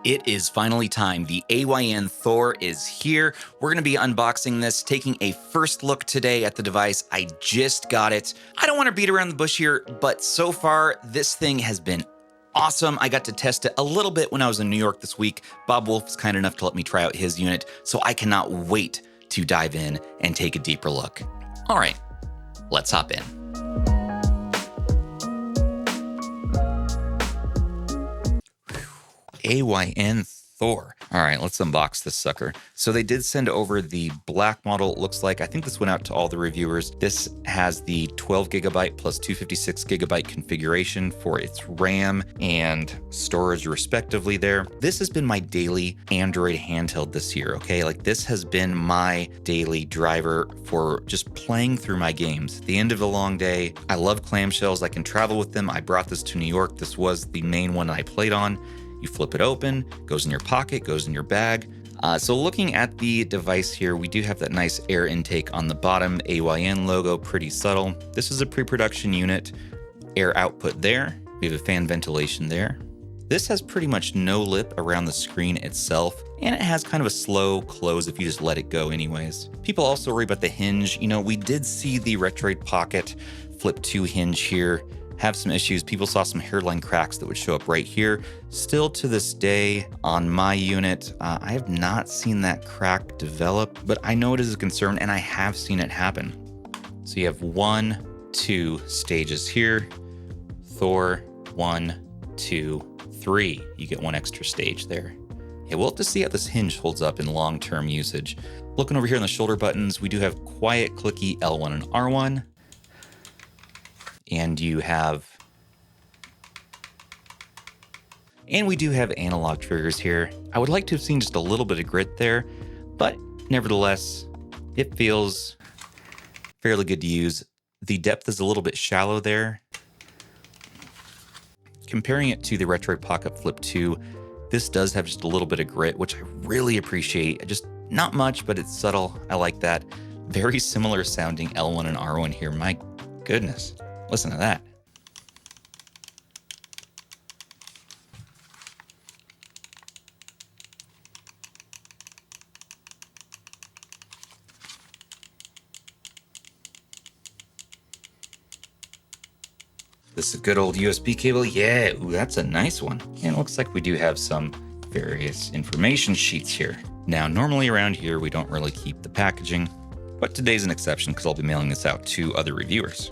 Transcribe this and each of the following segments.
It is finally time. The AYN Thor is here. We're going to be unboxing this, taking a first look today at the device. I just got it. I don't want to beat around the bush here, but so far this thing has been awesome. I got to test it a little bit when I was in New York this week. Bob Wolf was kind enough to let me try out his unit, so I cannot wait to dive in and take a deeper look. All right, let's hop in. AYN Thor. All right, let's unbox this sucker. So they did send over the black model, it looks like. I think this went out to all the reviewers. This has the 12 gigabyte plus 256 gigabyte configuration for its RAM and storage respectively there. This has been my daily Android handheld this year, okay? Like this has been my daily driver for just playing through my games. At the end of a long day, I love clamshells. I can travel with them. I brought this to New York. This was the main one I played on. You flip it open, goes in your pocket, goes in your bag. So looking at the device here, we do have that nice air intake on the bottom, AYN logo, pretty subtle. This is a pre-production unit, air output there. We have a fan ventilation there. This has pretty much no lip around the screen itself, and it has kind of a slow close if you just let it go anyways. People also worry about the hinge. You know, we did see the Retroid Pocket Flip 2 hinge here have some issues. People saw some hairline cracks that would show up right here. Still to this day on my unit, I have not seen that crack develop, but I know it is a concern and I have seen it happen. So you have 1, 2 stages here. Thor, 1, 2, 3. You get one extra stage there. Yeah, we'll have to see how this hinge holds up in long-term usage. Looking over here on the shoulder buttons, we do have quiet, clicky L1 and R1. And we do have analog triggers here. I would like to have seen just a little bit of grit there, but nevertheless, it feels fairly good to use. The depth is a little bit shallow there. Comparing it to the Retroid Pocket Flip 2, this does have just a little bit of grit, which I really appreciate. Just not much, but it's subtle. I like that. Very similar sounding L1 and R1 here. My goodness. Listen to that. This is a good old USB cable. Yeah, ooh, that's a nice one. And it looks like we do have some various information sheets here. Now, normally around here, we don't really keep the packaging, but today's an exception because I'll be mailing this out to other reviewers.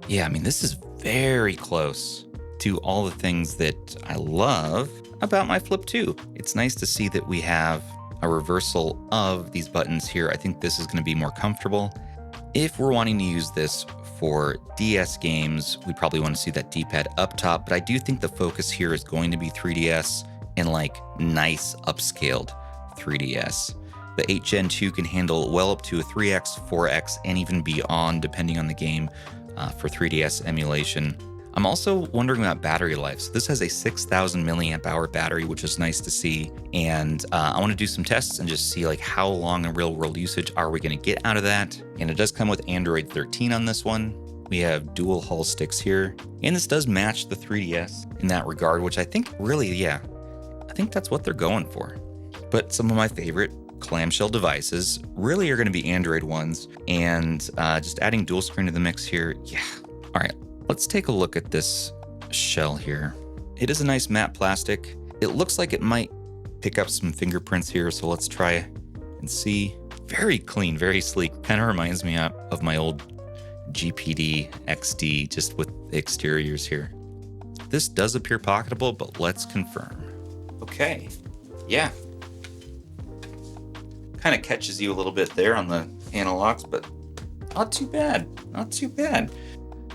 Yeah, I mean, this is very close to all the things that I love about my Flip 2. It's nice to see that we have a reversal of these buttons here. I think this is going to be more comfortable. If we're wanting to use this for DS games, we probably want to see that D-pad up top, but I do think the focus here is going to be 3DS and like nice upscaled 3DS. The 8 Gen 2 can handle well up to a 3X, 4X, and even beyond, depending on the game. For 3DS emulation. I'm also wondering about battery life. So this has a 6,000 milliamp hour battery, which is nice to see. And I want to do some tests and just see like how long in real world usage are we going to get out of that. And it does come with Android 13 on this one. We have dual hull sticks here. And this does match the 3DS in that regard, which I think really, yeah, I think that's what they're going for. But some of my favorite clamshell devices really are going to be Android ones, and just adding dual screen to the mix here. Yeah. All right, let's take a look at this shell here. It is a nice matte plastic. It looks like it might pick up some fingerprints here, so let's try and see. Very clean, very sleek. Kind of reminds me of my old GPD XD, just with the exteriors here. This does appear pocketable, but let's confirm. Okay, yeah. Kind of catches you a little bit there on the analogs, but not too bad, not too bad.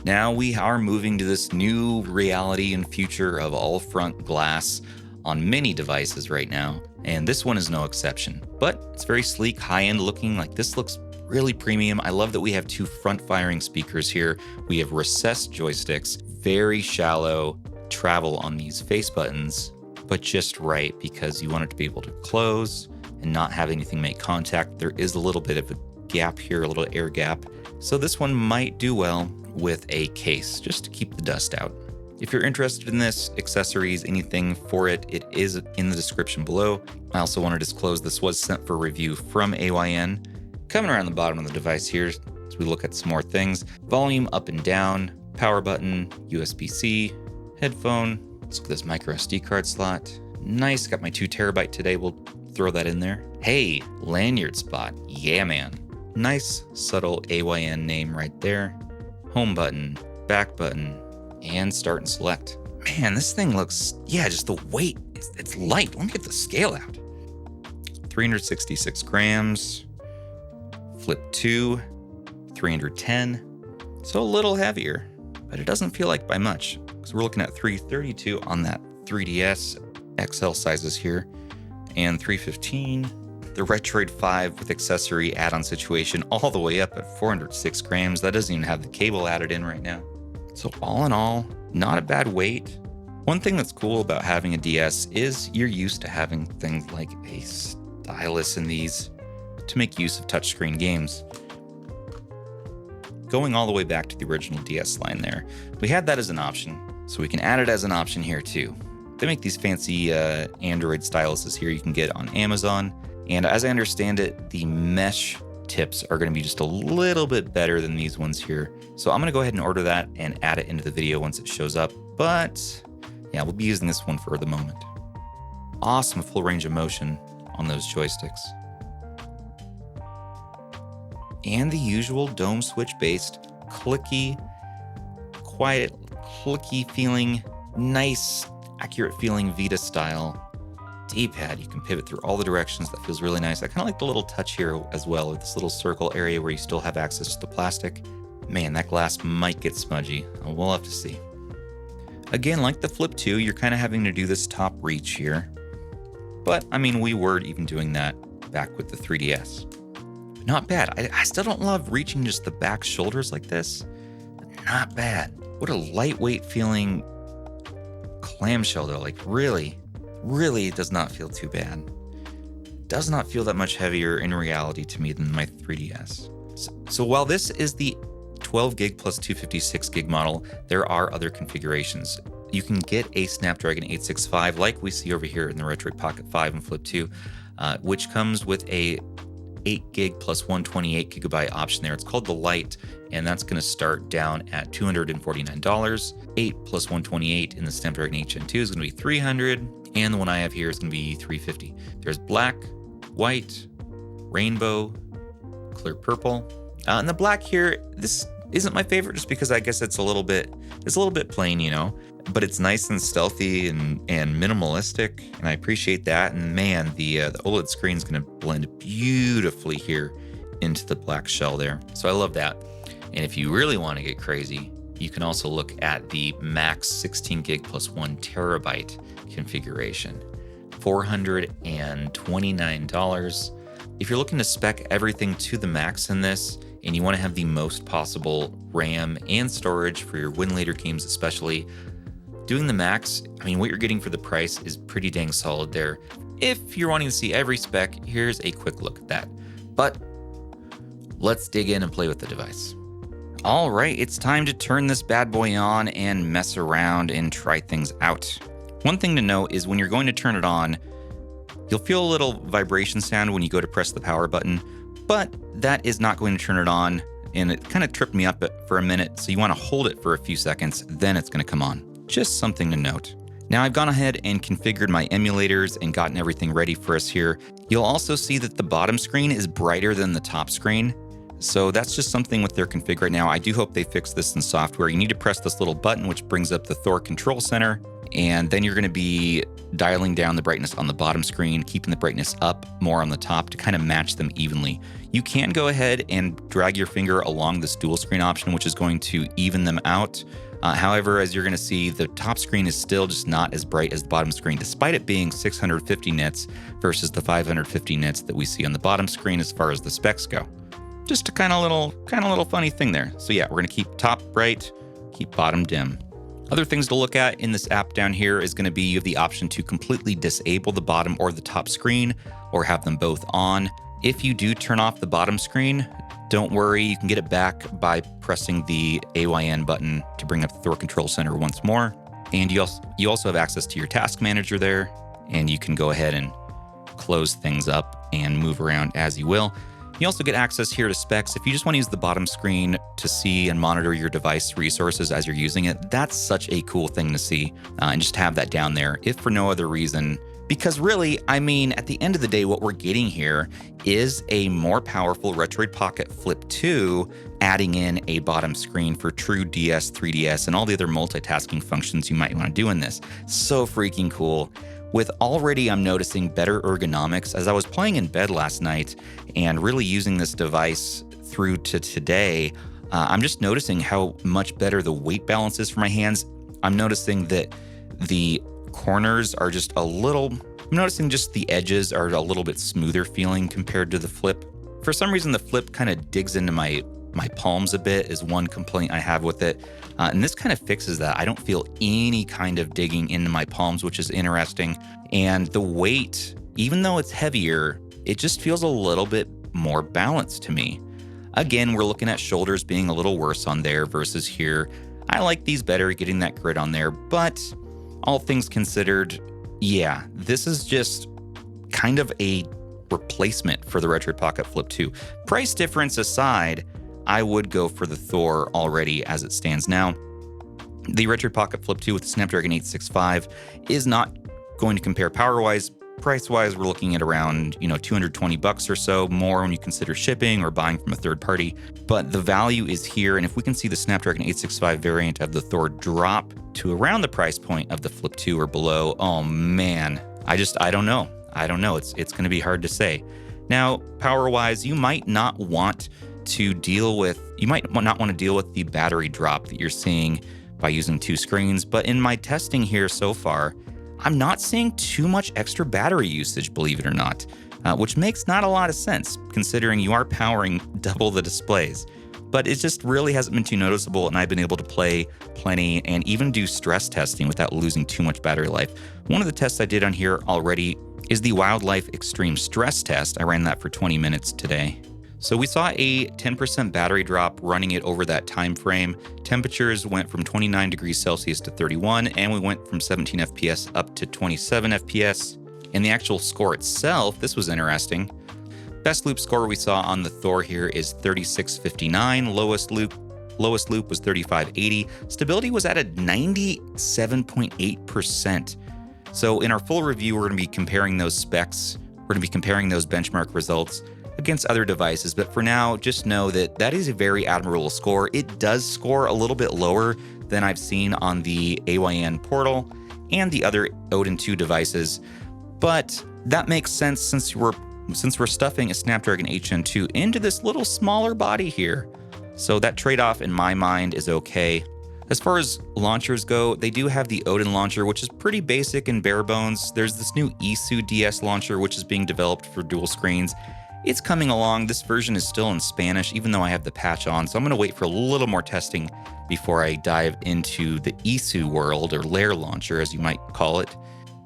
Now we are moving to this new reality and future of all front glass on many devices right now, and this one is no exception. But it's very sleek, high-end looking. Like this looks really premium. I love that we have 2 front-firing speakers here. We have recessed joysticks, very shallow travel on these face buttons, but just right because you want it to be able to close and not have anything make contact. There is a little bit of a gap here, a little air gap. So this one might do well with a case just to keep the dust out. If you're interested in this, accessories, anything for it, it is in the description below. I also want to disclose this was sent for review from AYN. Coming around the bottom of the device here, as we look at some more things. Volume up and down, power button, USB-C, headphone. Let's look at this micro SD card slot. Nice, got my 2 terabyte today. We'll throw that in there. Hey, lanyard spot. Yeah, man. Nice, subtle AYN name right there. Home button, back button, and start and select. Man, this thing looks, yeah, just the weight, it's light. Let me get the scale out. 366 grams, Flip 2, 310. So a little heavier, but it doesn't feel like by much. So we're looking at 332 on that 3DS XL sizes here, and 315. The Retroid 5 with accessory add-on situation all the way up at 406 grams. That doesn't even have the cable added in right now. So all in all, not a bad weight. One thing that's cool about having a DS is you're used to having things like a stylus in these to make use of touchscreen games. Going all the way back to the original DS line there, we had that as an option, so we can add it as an option here too. They make these fancy Android styluses here you can get on Amazon, and as I understand it, the mesh tips are going to be just a little bit better than these ones here. So I'm going to go ahead and order that and add it into the video once it shows up. But yeah, we'll be using this one for the moment. Awesome full range of motion on those joysticks. And the usual dome switch based, clicky, quiet, clicky feeling, nice, accurate feeling Vita style D-pad. You can pivot through all the directions. That feels really nice. I kind of like the little touch here as well, with this little circle area where you still have access to the plastic. Man, that glass might get smudgy. We'll have to see. Again, like the Flip 2, you're kind of having to do this top reach here. But, I mean, we were even doing that back with the 3DS. Not bad. I still don't love reaching just the back shoulders like this. But not bad. What a lightweight feeling clamshell though. Like really it does not feel too bad. Does not feel that much heavier in reality to me than my 3DS. So while this is the 12 gig plus 256 gig model, there are other configurations. You can get a Snapdragon 865 like we see over here in the Retroid Pocket 5 and Flip 2, which comes with a 8 gig plus 128 gigabyte option there. It's called the Lite, and that's going to start down at $249. 8 plus 128 in the Snapdragon 8 Gen 2 is going to be $300, and the one I have here is going to be $350. There's black, white, rainbow, clear purple. And the black here, this isn't my favorite just because I guess it's a little bit plain, you know, but it's nice and stealthy and minimalistic, and I appreciate that. And man, the OLED screen is going to blend beautifully here into the black shell there. So I love that. And if you really want to get crazy, you can also look at the max 16 gig plus 1 terabyte configuration, $429. If you're looking to spec everything to the max in this, and you want to have the most possible RAM and storage for your Winlator games especially, doing the max, I mean, what you're getting for the price is pretty dang solid there. If you're wanting to see every spec, here's a quick look at that. But let's dig in and play with the device. All right, it's time to turn this bad boy on and mess around and try things out. One thing to note is when you're going to turn it on, you'll feel a little vibration sound when you go to press the power button, but that is not going to turn it on, and it kind of tripped me up for a minute, so you want to hold it for a few seconds, then it's going to come on. Just something to note. Now I've gone ahead and configured my emulators and gotten everything ready for us here. You'll also see that the bottom screen is brighter than the top screen. So that's just something with their config right now. I do hope they fix this in software. You need to press this little button, which brings up the Thor control center. And then you're going to be dialing down the brightness on the bottom screen, keeping the brightness up more on the top to kind of match them evenly. You can go ahead and drag your finger along this dual screen option, which is going to even them out. However, as you're going to see, the top screen is still just not as bright as the bottom screen, despite it being 650 nits versus the 550 nits that we see on the bottom screen as far as the specs go. Just a kind of little funny thing there. So yeah, we're going to keep top bright, keep bottom dim. Other things to look at in this app down here is going to be you have the option to completely disable the bottom or the top screen, or have them both on. If you do turn off the bottom screen, don't worry, you can get it back by pressing the AYN button to bring up the Thor control center once more. And you also have access to your task manager there, and you can go ahead and close things up and move around as you will. You also get access here to specs. If you just want to use the bottom screen to see and monitor your device resources as you're using it, that's such a cool thing to see, and just have that down there, if for no other reason. Because really, I mean, at the end of the day, what we're getting here is a more powerful Retroid Pocket Flip 2, adding in a bottom screen for true DS, 3DS, and all the other multitasking functions you might want to do in this. So freaking cool. With already, I'm noticing better ergonomics as I was playing in bed last night and really using this device through to today. I'm just noticing how much better the weight balance is for my hands. I'm noticing that the corners are just a little, I'm noticing just the edges are a little bit smoother feeling compared to the Flip. For some reason, the Flip kind of digs into my palms a bit is one complaint I have with it. And this kind of fixes that. I don't feel any kind of digging into my palms, which is interesting. And the weight, even though it's heavier, it just feels a little bit more balanced to me. Again, we're looking at shoulders being a little worse on there versus here. I like these better, getting that grit on there, but all things considered, yeah, this is just kind of a replacement for the Retroid Pocket Flip 2. Price difference aside, I would go for the Thor already as it stands now. The Retroid Pocket Flip 2 with the Snapdragon 865 is not going to compare power-wise. Price-wise, we're looking at around, $220 or so more when you consider shipping or buying from a third party. But the value is here, and if we can see the Snapdragon 865 variant of the Thor drop to around the price point of the Flip 2 or below, oh man, I don't know. It's going to be hard to say. Now, power-wise, you might not want to deal with the battery drop that you're seeing by using two screens, but in my testing here so far, I'm not seeing too much extra battery usage, believe it or not, which makes not a lot of sense considering you are powering double the displays. But it just really hasn't been too noticeable, and I've been able to play plenty and even do stress testing without losing too much battery life. One of the tests I did on here already is the Wildlife Extreme Stress Test. I ran that for 20 minutes today. So we saw a 10% battery drop running it over that time frame. Temperatures went from 29 degrees Celsius to 31, and we went from 17 FPS up to 27 FPS. And the actual score itself, this was interesting. Best loop score we saw on the Thor here is 3659. Lowest loop was 3580. Stability was at a 97.8%. So in our full review, we're going to be comparing those specs. We're going to be comparing those benchmark results against other devices, but for now, just know that that is a very admirable score. It does score a little bit lower than I've seen on the AYN Portal and the other Odin 2 devices, but that makes sense since we're stuffing a Snapdragon 8 Gen 2 into this little smaller body here. So that trade-off in my mind is okay. As far as launchers go, they do have the Odin launcher, which is pretty basic and bare bones. There's this new ISU DS launcher, which is being developed for dual screens. It's coming along. This version is still in Spanish, even though I have the patch on, so I'm going to wait for a little more testing before I dive into the ISU world, or Lair launcher, as you might call it.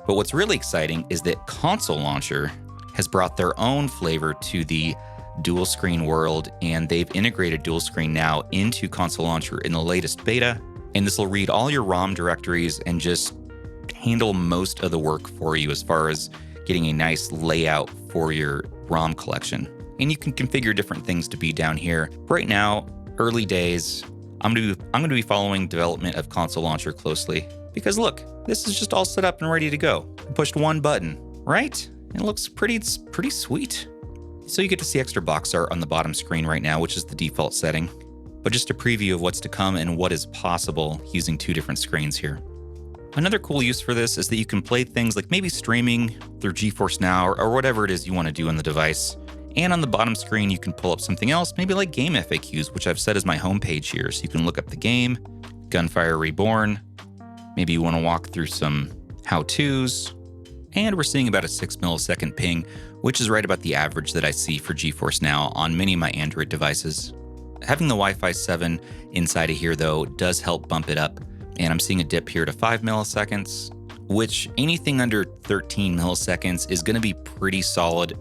But what's really exciting is that Console Launcher has brought their own flavor to the dual screen world, and they've integrated dual screen now into Console Launcher in the latest beta, and this will read all your ROM directories and just handle most of the work for you as far as getting a nice layout for your ROM collection. And you can configure different things to be down here. Right now, early days, I'm going to be following development of Console Launcher closely, because look, this is just all set up and ready to go. I pushed one button, right? It looks pretty sweet. So you get to see extra box art on the bottom screen right now, which is the default setting. But just a preview of what's to come and what is possible using two different screens here. Another cool use for this is that you can play things like maybe streaming through Geforce Now or whatever it is you want to do on the device. And on the bottom screen, you can pull up something else, maybe like game FAQs, which I've set as my homepage here. So you can look up the game, Gunfire Reborn. Maybe you want to walk through some how-tos. And we're seeing about a 6 millisecond ping, which is right about the average that I see for Geforce Now on many of my Android devices. Having the Wi-Fi 7 inside of here, though, does help bump it up. And I'm seeing a dip here to 5 milliseconds, which anything under 13 milliseconds is going to be pretty solid.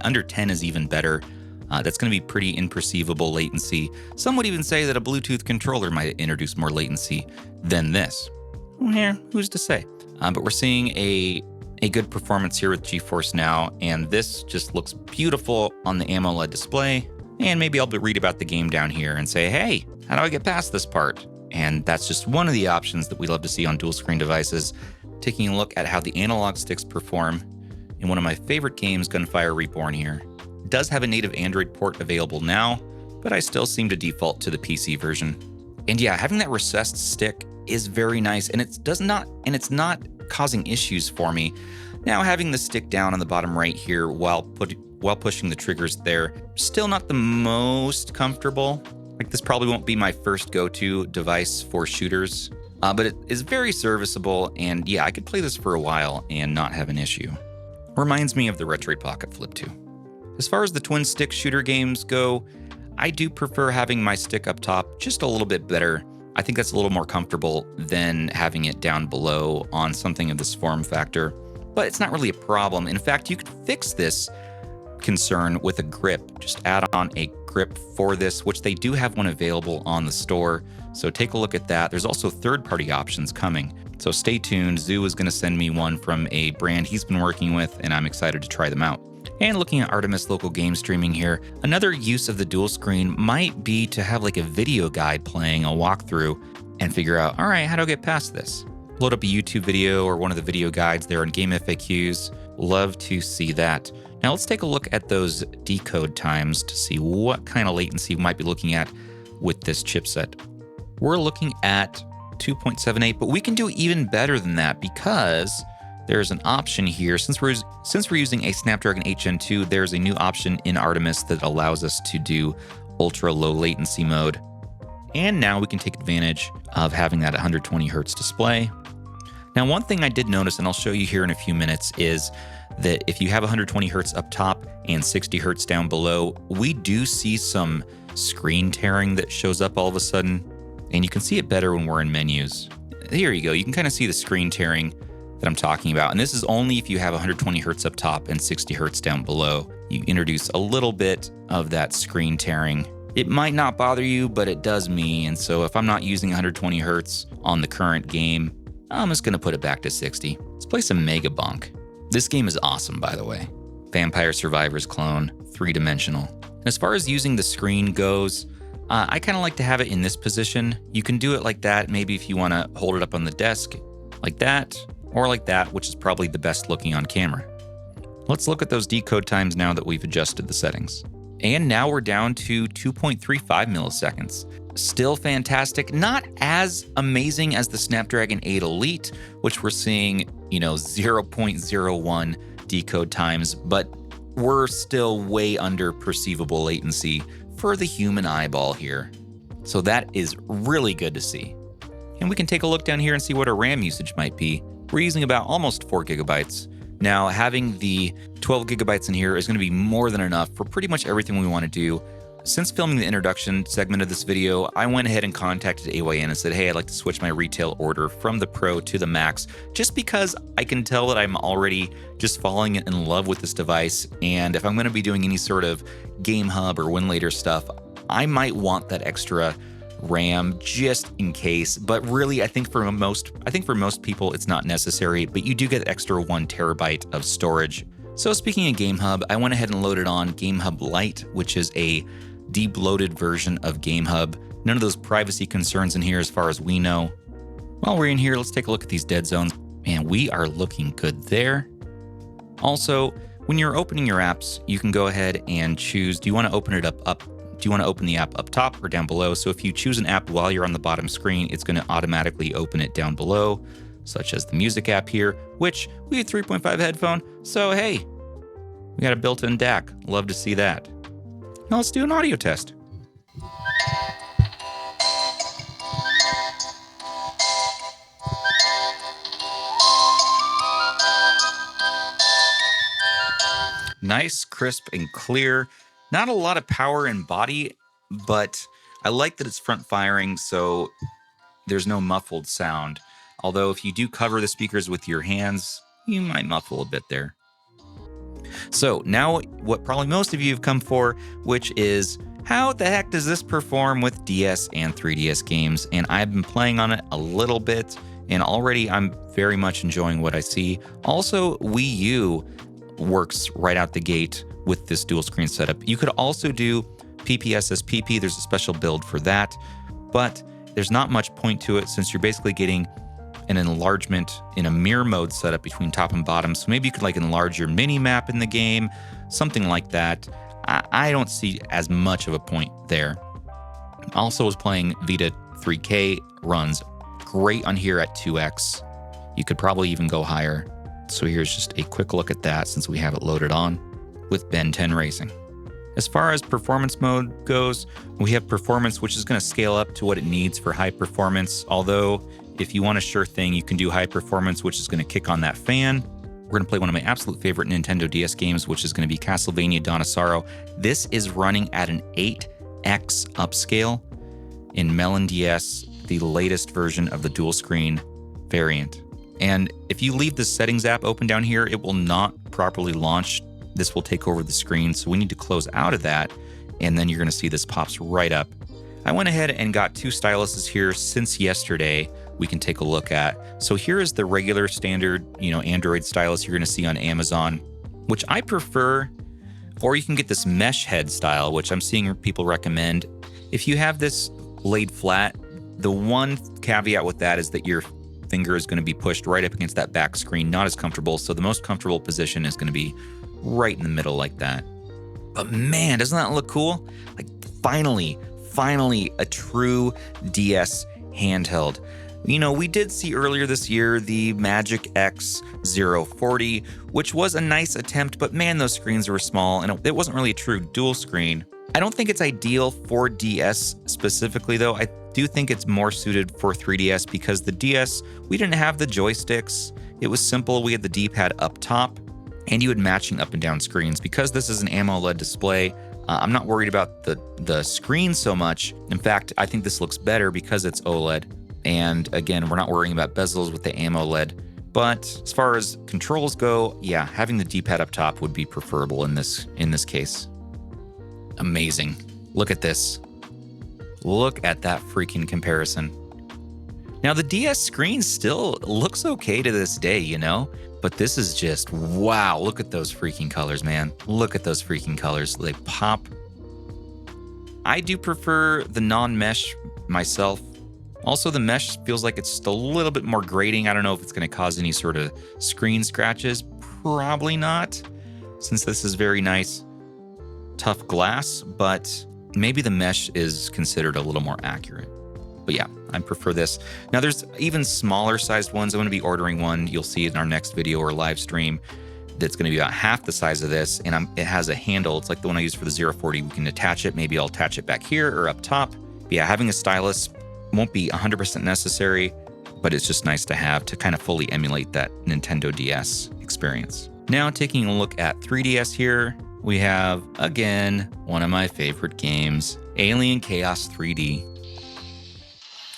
Under 10 is even better. That's going to be pretty imperceivable latency. Some would even say that a Bluetooth controller might introduce more latency than this. Who's to say? But we're seeing a good performance here with Geforce now, and this just looks beautiful on the AMOLED display. And maybe I'll read about the game down here and say, hey, how do I get past this part? And that's just one of the options that we love to see on dual screen devices. Taking a look at how the analog sticks perform in one of my favorite games, Gunfire Reborn here. It does have a native Android port available now, but I still seem to default to the PC version. And yeah, having that recessed stick is very nice, and it's not causing issues for me. Now, having the stick down on the bottom right here while pushing the triggers there, still not the most comfortable. Like, this probably won't be my first go-to device for shooters, but it is very serviceable, and yeah, I could play this for a while and not have an issue. Reminds me of the Retroid Pocket Flip too. As far as the twin stick shooter games go, I do prefer having my stick up top just a little bit better. I think that's a little more comfortable than having it down below on something of this form factor, but it's not really a problem. In fact, you could fix this concern with a grip. Just add on a grip for this, which they do have one available on the store. So take a look at that. There's also third-party options coming. So stay tuned. Zoo is going to send me one from a brand he's been working with, and I'm excited to try them out. And looking at Artemis local game streaming here, another use of the dual screen might be to have like a video guide playing, a walkthrough, and figure out, all right, how do I get past this? Load up a YouTube video or one of the video guides there in Game FAQs. Love to see that. Now let's take a look at those decode times to see what kind of latency we might be looking at with this chipset. We're looking at 2.78, but we can do even better than that because there's an option here. Since we're using a Snapdragon 8 Gen 2, there's a new option in Artemis that allows us to do ultra low latency mode. And now we can take advantage of having that 120 Hertz display. Now, one thing I did notice, and I'll show you here in a few minutes, is that if you have 120 Hertz up top and 60 Hertz down below, we do see some screen tearing that shows up all of a sudden, and you can see it better when we're in menus. Here you go. You can kind of see the screen tearing that I'm talking about. And this is only if you have 120 Hertz up top and 60 Hertz down below. You introduce a little bit of that screen tearing. It might not bother you, but it does me. And so if I'm not using 120 Hertz on the current game, I'm just going to put it back to 60. Let's play some Mega Bonk. This game is awesome, by the way. Vampire Survivors clone, 3-dimensional. As far as using the screen goes, I kind of like to have it in this position. You can do it like that, maybe if you want to hold it up on the desk, like that, or like that, which is probably the best looking on camera. Let's look at those decode times now that we've adjusted the settings. And now we're down to 2.35 milliseconds. Still fantastic. Not as amazing as the Snapdragon 8 Elite, which we're seeing, 0.01 decode times, but we're still way under perceivable latency for the human eyeball here. So that is really good to see. And we can take a look down here and see what our RAM usage might be. We're using about almost 4 gigabytes. Now, having the 12 gigabytes in here is going to be more than enough for pretty much everything we want to do. Since filming the introduction segment of this video, I went ahead and contacted AYN and said, hey, I'd like to switch my retail order from the Pro to the Max, just because I can tell that I'm already just falling in love with this device. And if I'm going to be doing any sort of GameHub or Winlator stuff, I might want that extra RAM just in case, but really I think for most people it's not necessary, but you do get extra 1 terabyte of storage. So speaking of GameHub, I went ahead and loaded on GameHub Lite, which is a de-bloated version of GameHub. None of those privacy concerns in here as far as we know. While we're in here, let's take a look at these dead zones. Man, we are looking good there. Also, when you're opening your apps, you can go ahead and choose, do you want to open it up? Do you want to open the app up top or down below? So if you choose an app while you're on the bottom screen, it's going to automatically open it down below, such as the music app here, which we have 3.5 headphone. So hey, we got a built-in DAC. Love to see that. Now let's do an audio test. Nice, crisp, and clear. Not a lot of power and body, but I like that it's front firing, so there's no muffled sound. Although if you do cover the speakers with your hands, you might muffle a bit there. So now what probably most of you have come for, which is how the heck does this perform with DS and 3DS games? And I've been playing on it a little bit, And already I'm very much enjoying what I see. Also, Wii U works right out the gate with this dual screen setup. You could also do PPSSPP. There's a special build for that, but there's not much point to it since you're basically getting an enlargement in a mirror mode setup between top and bottom. So maybe you could like enlarge your mini map in the game, something like that. I don't see as much of a point there. Also was playing Vita 3K, runs great on here at 2x. You could probably even go higher. So here's just a quick look at that since we have it loaded on with Ben 10 Racing. As far as performance mode goes, we have performance, which is going to scale up to what it needs for high performance. Although if you want a sure thing, you can do high performance, which is going to kick on that fan. We're going to play one of my absolute favorite Nintendo DS games, which is going to be Castlevania Dawn of Sorrow. This is running at an 8x upscale in Melon DS, the latest version of the dual screen variant. And if you leave the settings app open down here, it will not properly launch. This will take over the screen. So we need to close out of that. And then you're going to see this pops right up. I went ahead and got 2 styluses here since yesterday we can take a look at. So here is the regular standard, Android stylus you're going to see on Amazon, which I prefer, or you can get this mesh head style, which I'm seeing people recommend. If you have this laid flat, the one caveat with that is that your finger is going to be pushed right up against that back screen, not as comfortable. So the most comfortable position is going to be right in the middle like that. But man, doesn't that look cool? Like finally a true DS handheld. We did see earlier this year the Magic X 040, which was a nice attempt, but man, those screens were small and it wasn't really a true dual screen. I don't think it's ideal for DS specifically, though. I do think it's more suited for 3DS because the DS, we didn't have the joysticks. It was simple. We had the D-pad up top and you had matching up and down screens. Because this is an AMOLED display, I'm not worried about the screen so much. In fact, I think this looks better because it's OLED. And again, we're not worrying about bezels with the AMOLED. But as far as controls go, yeah, having the D-pad up top would be preferable in this case. Amazing. Look at this. Look at that freaking comparison. Now, the DS screen still looks okay to this day, but this is just, wow. Look at those freaking colors, man. Look at those freaking colors. They pop. I do prefer the non-mesh myself. Also, the mesh feels like it's just a little bit more grating. I don't know if it's going to cause any sort of screen scratches. Probably not, since this is very nice, tough glass, but maybe the mesh is considered a little more accurate. But yeah, I prefer this. Now, there's even smaller sized ones. I'm going to be ordering one. You'll see it in our next video or live stream. That's going to be about half the size of this, and it has a handle. It's like the one I used for the 040. We can attach it. Maybe I'll attach it back here or up top. But yeah, having a stylus won't be 100% necessary, but it's just nice to have to kind of fully emulate that Nintendo DS experience. Now, taking a look at 3DS here, we have, again, one of my favorite games, Alien Chaos 3D.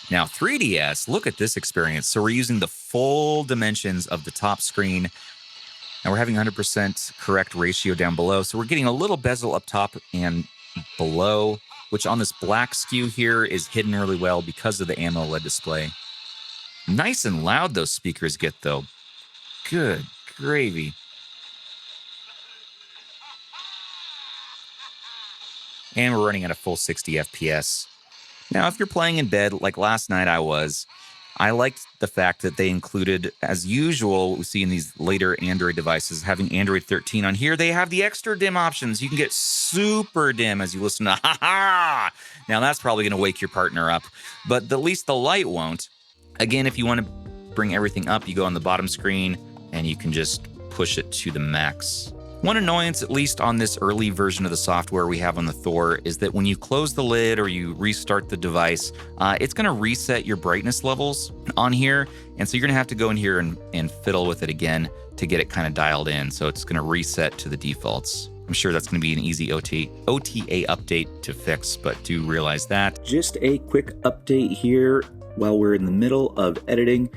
Now, 3DS, look at this experience. So we're using the full dimensions of the top screen, and we're having 100% correct ratio down below. So we're getting a little bezel up top and below, which on this black skew here is hidden really well because of the AMOLED display. Nice and loud those speakers get, though. Good gravy. And we're running at a full 60 FPS. Now, if you're playing in bed, like last night I liked the fact that they included, as usual, what we see in these later Android devices, having Android 13 on here, they have the extra dim options. You can get super dim as you listen to ha ha. Now, that's probably going to wake your partner up, but at least the light won't. Again, if you want to bring everything up, you go on the bottom screen and you can just push it to the max. One annoyance, at least on this early version of the software we have on the Thor, is that when you close the lid or you restart the device, it's going to reset your brightness levels on here. And so you're going to have to go in here and fiddle with it again to get it kind of dialed in. So it's going to reset to the defaults. I'm sure that's going to be an easy OTA update to fix, but do realize that. Just a quick update here while we're in the middle of editing.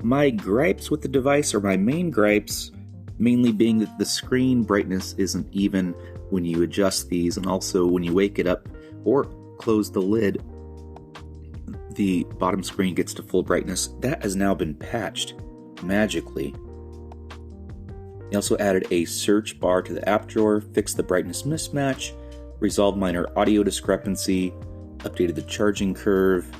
My gripes with the device, or my main gripes, mainly being that the screen brightness isn't even when you adjust these, and also when you wake it up or close the lid, the bottom screen gets to full brightness. That has now been patched magically. They also added a search bar to the app drawer, fixed the brightness mismatch, resolved minor audio discrepancy, updated the charging curve,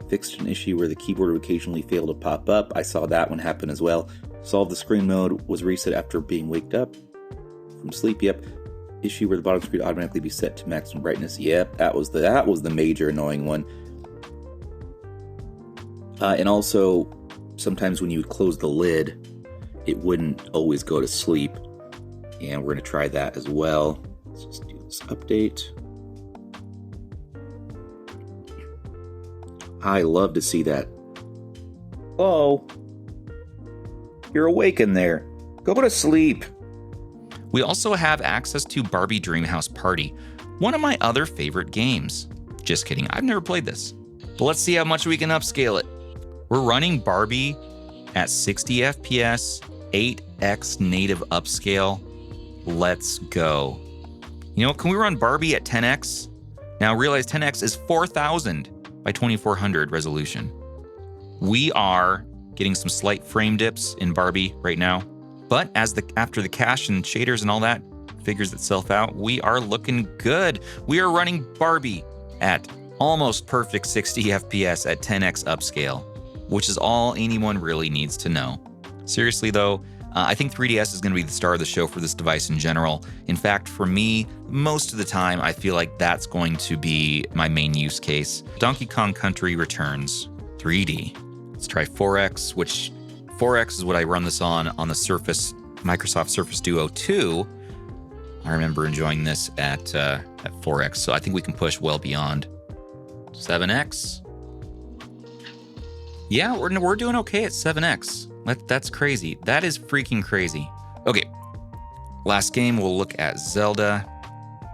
fixed an issue where the keyboard would occasionally fail to pop up. I saw that one happen as well. Solved the screen mode, was reset after being waked up from sleep. Yep. Issue where the bottom screen automatically be set to maximum brightness. Yep, that was the major annoying one. And also, sometimes when you would close the lid, it wouldn't always go to sleep. And we're going to try that as well. Let's just do this update. I love to see that. Whoa. You're awake in there. Go to sleep. We also have access to Barbie Dreamhouse Party, one of my other favorite games. Just kidding, I've never played this. But let's see how much we can upscale it. We're running Barbie at 60 FPS, 8x native upscale. Let's go. You know, can we run Barbie at 10x? Now realize 10x is 4000 by 2400 resolution. We are getting some slight frame dips in Barbie right now. But after the cache and shaders and all that figures itself out, we are looking good. We are running Barbie at almost perfect 60 FPS at 10x upscale, which is all anyone really needs to know. Seriously though, I think 3DS is going to be the star of the show for this device in general. In fact, for me, most of the time, I feel like that's going to be my main use case. Donkey Kong Country Returns 3D. Let's try 4X, which 4X is what I run this on the Surface, Microsoft Surface Duo 2. I remember enjoying this at 4X, so I think we can push well beyond 7X. Yeah, we're doing okay at 7X. That's crazy. That is freaking crazy. Okay, last game, we'll look at Zelda.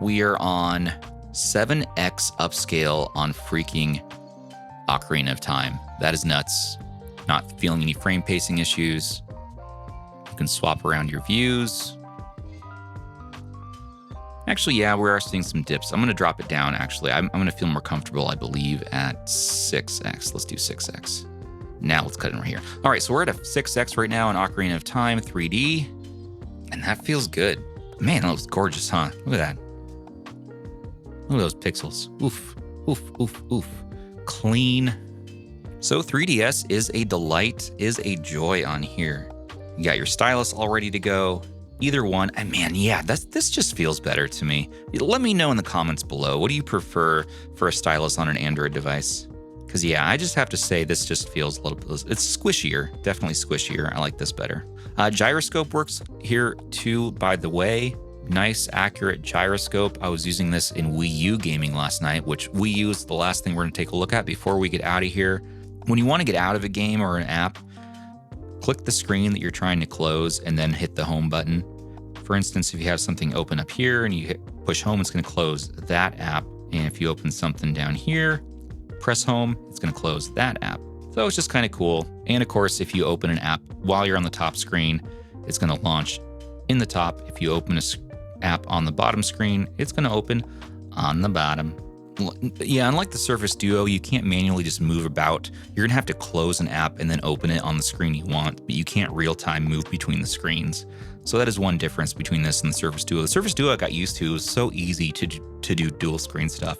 We are on 7X upscale on freaking Ocarina of Time. That is nuts. Not feeling any frame pacing issues. You can swap around your views. Actually, yeah, we are seeing some dips. I'm going to drop it down, actually. I'm going to feel more comfortable, I believe, at 6X. Let's do 6X. Now let's cut in right here. All right, so we're at a 6X right now in Ocarina of Time 3D, and that feels good. Man, that looks gorgeous, huh? Look at that. Look at those pixels. Oof, oof, oof, oof. Clean. So 3DS is a delight, is a joy on here. You got your stylus all ready to go. Either one, and man, yeah, this just feels better to me. Let me know in the comments below. What do you prefer for a stylus on an Android device? Because yeah, I just have to say this just feels a little bit, it's squishier, definitely squishier. I like this better. Gyroscope works here too, by the way. Nice, accurate gyroscope. I was using this in Wii U gaming last night, which Wii U is the last thing we're gonna take a look at before we get out of here. When you wanna get out of a game or an app, click the screen that you're trying to close and then hit the home button. For instance, if you have something open up here and you push home, it's gonna close that app. And if you open something down here, press home, it's gonna close that app. So it's just kind of cool. And of course, if you open an app while you're on the top screen, it's gonna launch in the top. If you open an app on the bottom screen, it's gonna open on the bottom. Yeah, unlike the Surface Duo, you can't manually just move about. You're gonna have to close an app and then open it on the screen you want, but you can't real-time move between the screens. So that is one difference between this and the Surface Duo. The Surface Duo I got used to. It was so easy to do dual screen stuff.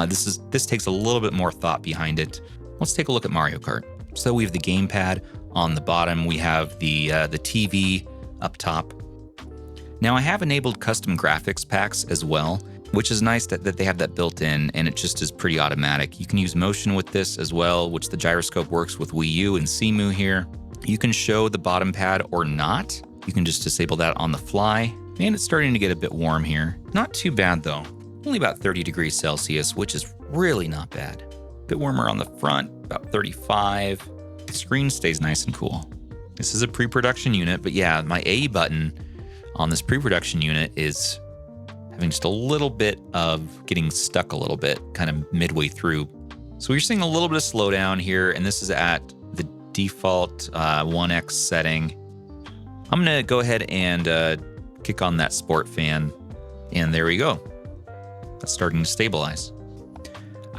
This takes a little bit more thought behind it. Let's take a look at Mario Kart. So we have the gamepad on the bottom. We have the TV up top. Now I have enabled custom graphics packs as well, which is nice that they have that built in, and it just is pretty automatic. You can use motion with this as well, which the gyroscope works with Wii U and Cemu here. You can show the bottom pad or not. You can just disable that on the fly. And it's starting to get a bit warm here. Not too bad though. Only about 30 degrees Celsius, which is really not bad. A bit warmer on the front, about 35. The screen stays nice and cool. This is a pre-production unit, but yeah, my A button on this pre-production unit is having just a little bit of getting stuck a little bit, kind of midway through. So you're seeing a little bit of slowdown here, and this is at the default 1X setting. I'm gonna go ahead and kick on that sport fan, and there we go. That's starting to stabilize.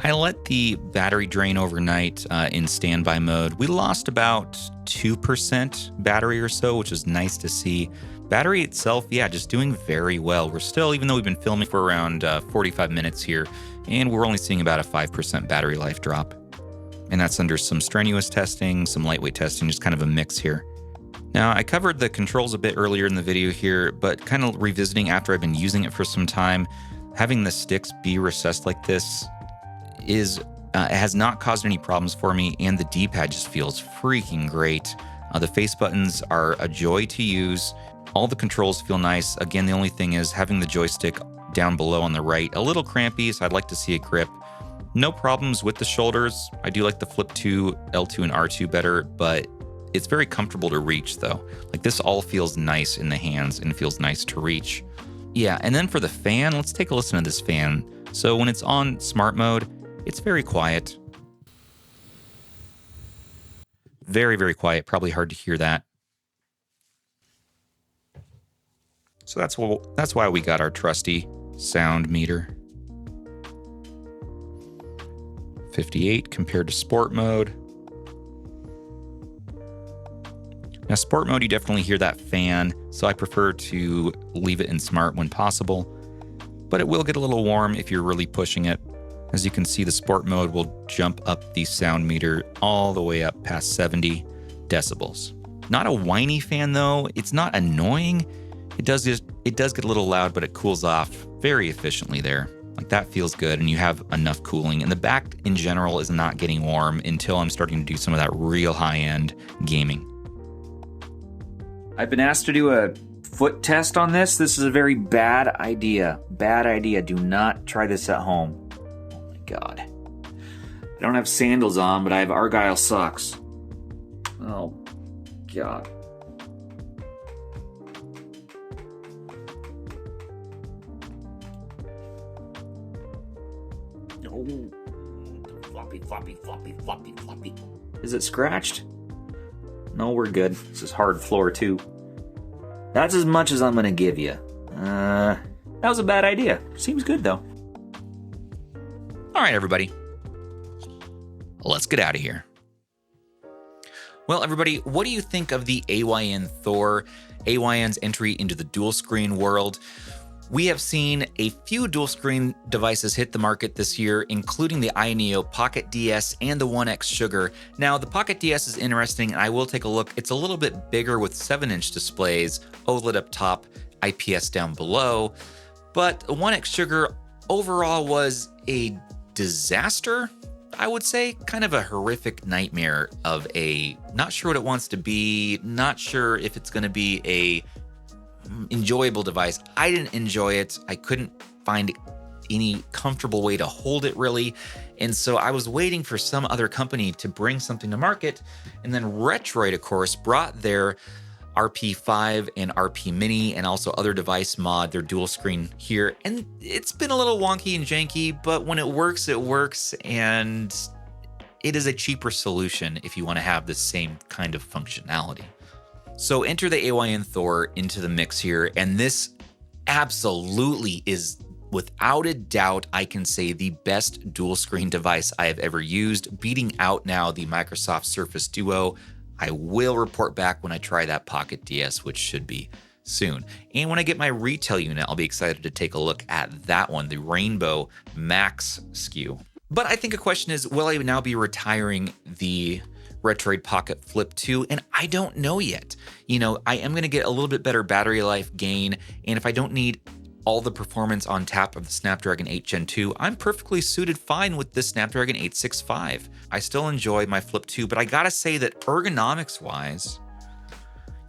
I let the battery drain overnight in standby mode. We lost about 2% battery or so, which is nice to see. Battery itself, yeah, just doing very well. We're still, even though we've been filming for around 45 minutes here, and we're only seeing about a 5% battery life drop. And that's under some strenuous testing, some lightweight testing, just kind of a mix here. Now, I covered the controls a bit earlier in the video here, but kind of revisiting after I've been using it for some time, having the sticks be recessed like this it has not caused any problems for me, and the D-pad just feels freaking great. The face buttons are a joy to use. All the controls feel nice. Again, the only thing is having the joystick down below on the right, a little crampy, so I'd like to see a grip. No problems with the shoulders. I do like the Flip 2, L2, and R2 better, but it's very comfortable to reach though. Like this all feels nice in the hands and feels nice to reach. Yeah, and then for the fan, let's take a listen to this fan. So when it's on smart mode, it's very quiet. Very, very quiet. Probably hard to hear that. So that's why we got our trusty sound meter. 58 compared to sport mode. Now, sport mode, you definitely hear that fan, so I prefer to leave it in smart when possible, but it will get a little warm if you're really pushing it. As you can see, the sport mode will jump up the sound meter all the way up past 70 decibels. Not a whiny fan though. It's not annoying. It does get a little loud, but it cools off very efficiently there. Like that feels good, and you have enough cooling. And the back in general is not getting warm until I'm starting to do some of that real high-end gaming. I've been asked to do a foot test on this. This is a very bad idea. Bad idea. Do not try this at home. Oh my God. I don't have sandals on, but I have Argyle socks. Oh God. Oh. Floppy, floppy, floppy, floppy, floppy. Is it scratched? No, we're good. This is hard floor too. That's as much as I'm gonna give you. That was a bad idea. Seems good though. All right, everybody. Let's get out of here. Well, everybody, what do you think of the AYN Thor, AYN's entry into the dual screen world? We have seen a few dual screen devices hit the market this year, including the AYN Pocket DS and the 1X Sugar. Now, the Pocket DS is interesting, and I will take a look. It's a little bit bigger with 7-inch displays, OLED up top, IPS down below, but the 1X Sugar overall was a disaster, I would say. Kind of a horrific nightmare of not sure what it wants to be, not sure if it's going to be a enjoyable device. I didn't enjoy it. I couldn't find any comfortable way to hold it really. And so I was waiting for some other company to bring something to market. And then Retroid, of course, brought their RP5 and RP Mini and also other device mod, their dual screen here. And it's been a little wonky and janky, but when it works, and it is a cheaper solution if you want to have the same kind of functionality. So enter the AYN Thor into the mix here, and this absolutely is, without a doubt, I can say the best dual screen device I have ever used, beating out now the Microsoft Surface Duo. I will report back when I try that Pocket DS, which should be soon. And when I get my retail unit, I'll be excited to take a look at that one, the Rainbow Max SKU. But I think a question is, will I now be retiring the Retroid Pocket Flip 2, and I don't know yet. You know, I am going to get a little bit better battery life gain, and if I don't need all the performance on tap of the Snapdragon 8 Gen 2, I'm perfectly suited fine with the Snapdragon 865. I still enjoy my Flip 2, but I gotta say that ergonomics-wise,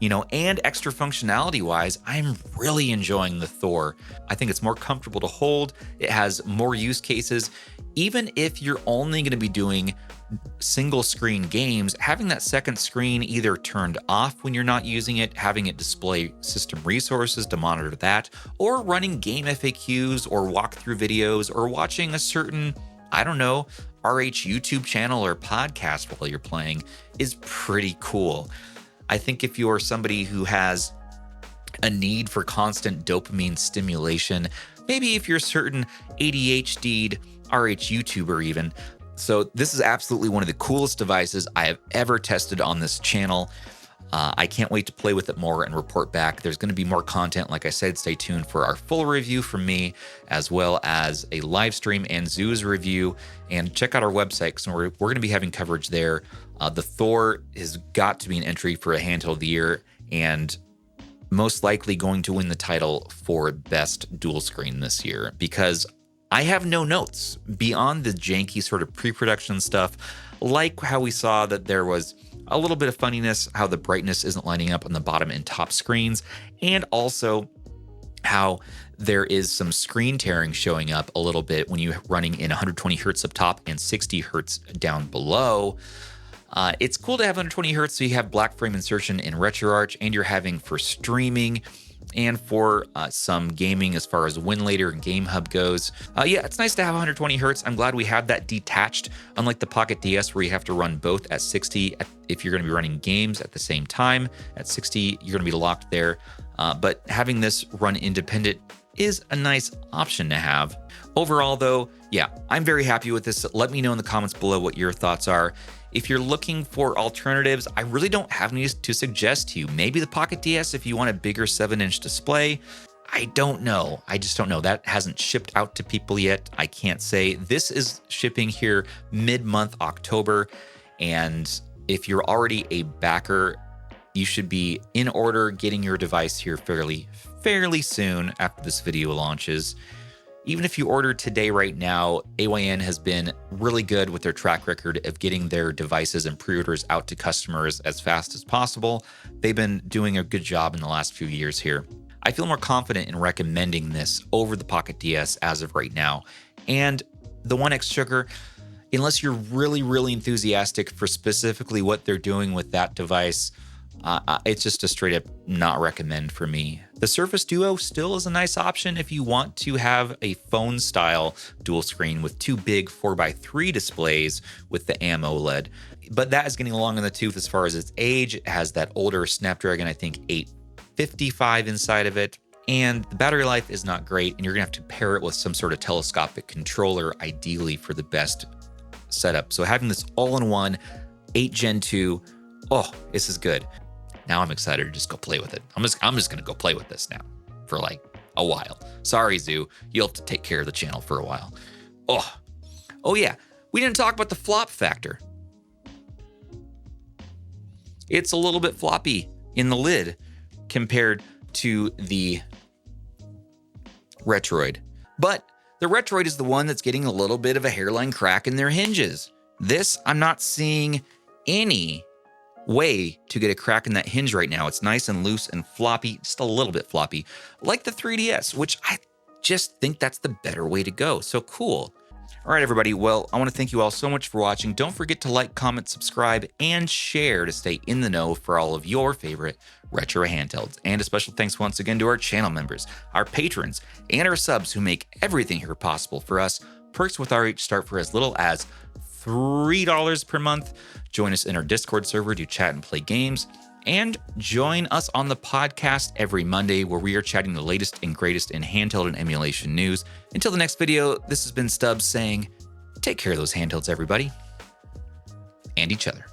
and extra functionality-wise, I'm really enjoying the Thor. I think it's more comfortable to hold. It has more use cases. Even if you're only going to be doing single screen games, having that second screen either turned off when you're not using it, having it display system resources to monitor that, or running game FAQs or walkthrough videos, or watching a certain, RH YouTube channel or podcast while you're playing is pretty cool. I think if you're somebody who has a need for constant dopamine stimulation, maybe if you're certain ADHD'd RH YouTuber even. So this is absolutely one of the coolest devices I have ever tested on this channel. I can't wait to play with it more and report back. There's going to be more content. Like I said, stay tuned for our full review from me, as well as a live stream and Zoo's review. And check out our website because we're going to be having coverage there. The Thor has got to be an entry for a handheld of the year, and most likely going to win the title for best dual screen this year, because I have no notes beyond the janky sort of pre-production stuff, like how we saw that there was a little bit of funniness, how the brightness isn't lining up on the bottom and top screens, and also how there is some screen tearing showing up a little bit when you're running in 120 hertz up top and 60 hertz down below. It's cool to have 120 hertz, so you have black frame insertion in RetroArch, and you're having for streaming and for some gaming as far as Winlator and GameHub goes. Yeah, it's nice to have 120 hertz. I'm glad we have that detached, unlike the Pocket DS where you have to run both at 60 if you're going to be running games at the same time. At 60, you're going to be locked there. But having this run independent is a nice option to have. Overall, though, yeah, I'm very happy with this. Let me know in the comments below what your thoughts are. If you're looking for alternatives, I really don't have any to suggest to you. Maybe the Pocket DS if you want a bigger 7-inch display. I don't know. I just don't know. That hasn't shipped out to people yet. I can't say. This is shipping here mid-month October. And if you're already a backer, you should be in order getting your device here fairly soon after this video launches. Even if you order today right now, AYN has been really good with their track record of getting their devices and pre-orders out to customers as fast as possible. They've been doing a good job in the last few years here. I feel more confident in recommending this over the Pocket DS as of right now. And the 1X Sugar, unless you're really enthusiastic for specifically what they're doing with that device, it's just a straight up not recommend for me. The Surface Duo still is a nice option if you want to have a phone style dual screen with two big 4x3 displays with the AMOLED. But that is getting long in the tooth as far as its age. It has that older Snapdragon, I think 855 inside of it. And the battery life is not great, and you're gonna have to pair it with some sort of telescopic controller, ideally for the best setup. So having this all-in-one 8 Gen 2, oh, this is good. Now I'm excited to just go play with it. I'm just gonna go play with this now for like a while. Sorry, Zoo, you'll have to take care of the channel for a while. Oh yeah, we didn't talk about the flop factor. It's a little bit floppy in the lid compared to the Retroid. But the Retroid is the one that's getting a little bit of a hairline crack in their hinges. This, I'm not seeing any way to get a crack in that hinge right now. It's nice and loose and floppy, just a little bit floppy, like the 3DS, which I just think that's the better way to go. So cool. All right, everybody. Well, I want to thank you all so much for watching. Don't forget to like, comment, subscribe, and share to stay in the know for all of your favorite retro handhelds. And a special thanks once again to our channel members, our patrons, and our subs who make everything here possible for us. Perks with RH start for as little as $3 per month. Join us in our Discord server to chat and play games. And join us on the podcast every Monday where we are chatting the latest and greatest in handheld and emulation news. Until the next video, this has been Stubbs saying, take care of those handhelds, everybody, and each other.